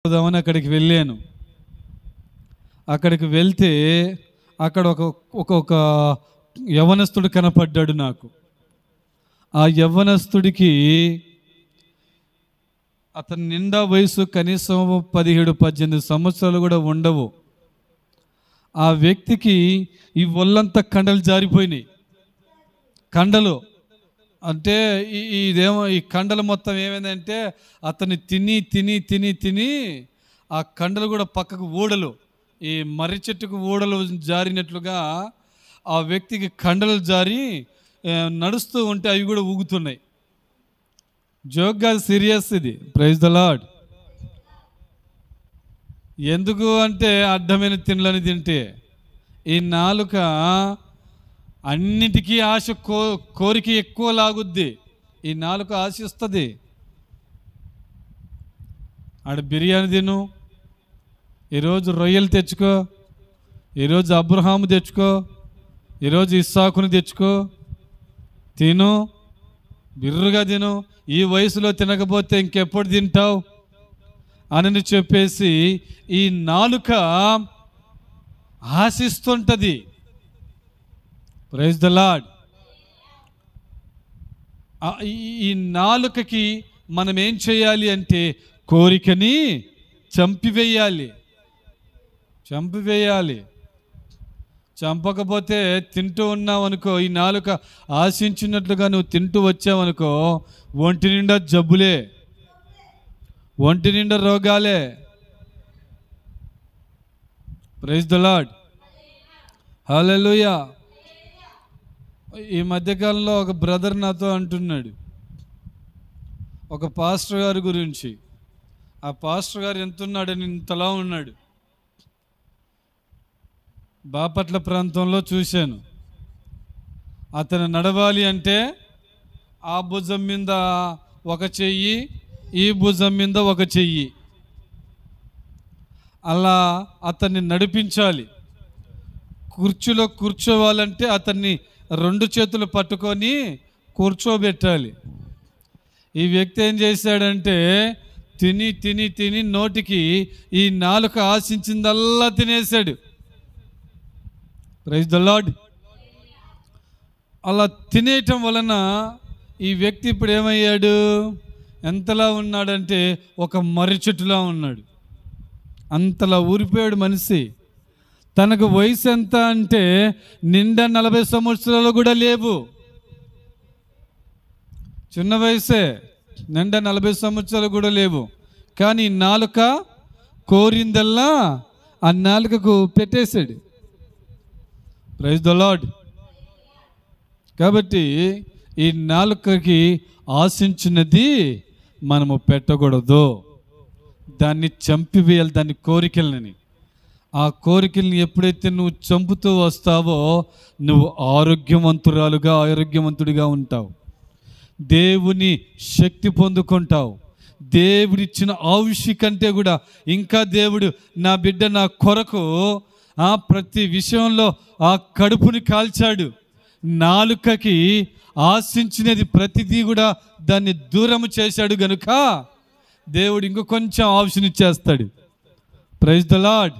పోదామని అక్కడికి వెళ్ళాను. అక్కడికి వెళ్తే అక్కడ ఒక యవ్వనస్తుడు కనపడ్డాడు నాకు. ఆ యవ్వనస్తుడికి అతని నిండా వయసు కనీసం 17-18 సంవత్సరాలు కూడా ఉండవు. ఆ వ్యక్తికి ఈ ఒళ్ళంతా కండలు జారిపోయినాయి. కండలు అంటే ఇదేమో ఈ కండలు మొత్తం ఏమైందంటే అతన్ని తిని తిని తిని తిని ఆ కండలు కూడా పక్కకు ఊడలు, ఈ మర్రి చెట్టుకు ఊడలు జారినట్లుగా ఆ వ్యక్తికి కండలు జారి నడుస్తూ ఉంటే అవి కూడా ఊగుతున్నాయి. జోక్గా సీరియస్ ఇది. Praise the Lord. ఎందుకు అంటే అడ్డమైన తిండ్లని తింటే ఈ నాలుక అన్నిటికీ ఆశ కోరిక ఎక్కువ లాగుద్ది. ఈ నాలుక ఆశిస్తుంది. ఆడ బిర్యానీ తిను, ఈరోజు రొయ్యలు తెచ్చుకో, ఈరోజు అబ్రహాము తెచ్చుకో, ఈరోజు ఇస్సాకుని తెచ్చుకో, తిను, బిర్రుగా తిను. ఈ వయసులో తినకపోతే ఇంకెప్పుడు తింటావు అని చెప్పేసి ఈ నాలుక ఆశిస్తుంటది. Praise the lord. ఈ నాలుకకి మనం ఏం చేయాలి అంటే కోరికని చంపివేయాలి. చంపకపోతే తింటూ ఉన్నావు అనుకో, ఈ నాలుక ఆశించినట్లుగా నువ్వు తింటూ వచ్చావనుకో, ఒంటి నిండా జబ్బులే, ఒంటి నిండా రోగాలే. Praise the lord. హల్లెలూయా. ఈ మధ్యకాలంలో ఒక బ్రదర్ నాతో అంటున్నాడు ఒక పాస్టర్ గారి గురించి. ఆ పాస్టర్ గారు ఎంతున్నాడని ఇంతలా ఉన్నాడు. బాపట్ల ప్రాంతంలో చూశాను. అతను నడవాలి అంటే ఆ భుజం మీద ఒక చెయ్యి, ఈ భుజం మీద ఒక చెయ్యి, అలా అతన్ని నడిపించాలి. కుర్చీలో కూర్చోవాలంటే అతన్ని 2 చేతులు పట్టుకొని కూర్చోబెట్టాలి. ఈ వ్యక్తి ఏం చేశాడంటే తిని తిని తిని నోటికి ఈ నాలుక ఆశించిందల్లా తినేశాడు. Praise the lord. అలా తినేయటం వలన ఈ వ్యక్తి ఇప్పుడు ఏమయ్యాడు, ఎంతలా ఉన్నాడంటే ఒక మర్రి చెట్టులా ఉన్నాడు. అంతలా ఊరిపోయాడు మనిషి. తనకు వయసు ఎంత అంటే నిండా 40 సంవత్సరాలు కూడా లేవు. చిన్న వయసే, నిండా 40 సంవత్సరాలు కూడా లేవు. కానీ నాలుక కోరిందల్లా ఆ నాలుకకు పెట్టేశాడు. Praise the Lord. కాబట్టి ఈ నాలుకకి ఆశించినది మనము పెట్టకూడదు. దాన్ని చంపివేయాలి, దాని కోరికలని. ఆ కోరికల్ని ఎప్పుడైతే నువ్వు చంపుతూ వస్తావో నువ్వు ఆరోగ్యవంతుడిగా ఉంటావు. దేవుని శక్తి పొందుకుంటావు. దేవుడిచ్చిన ఆయుష్షి కంటే కూడా ఇంకా దేవుడు నా బిడ్డ నా కొరకు ప్రతి విషయంలో ఆ కడుపుని కాల్చాడు. నాలుకకి ఆశించినది ప్రతిదీ కూడా దాన్ని దూరము చేశాడు గనుక దేవుడు ఇంకొంచెం ఆయుష్నిచ్చేస్తాడు. Praise the lord.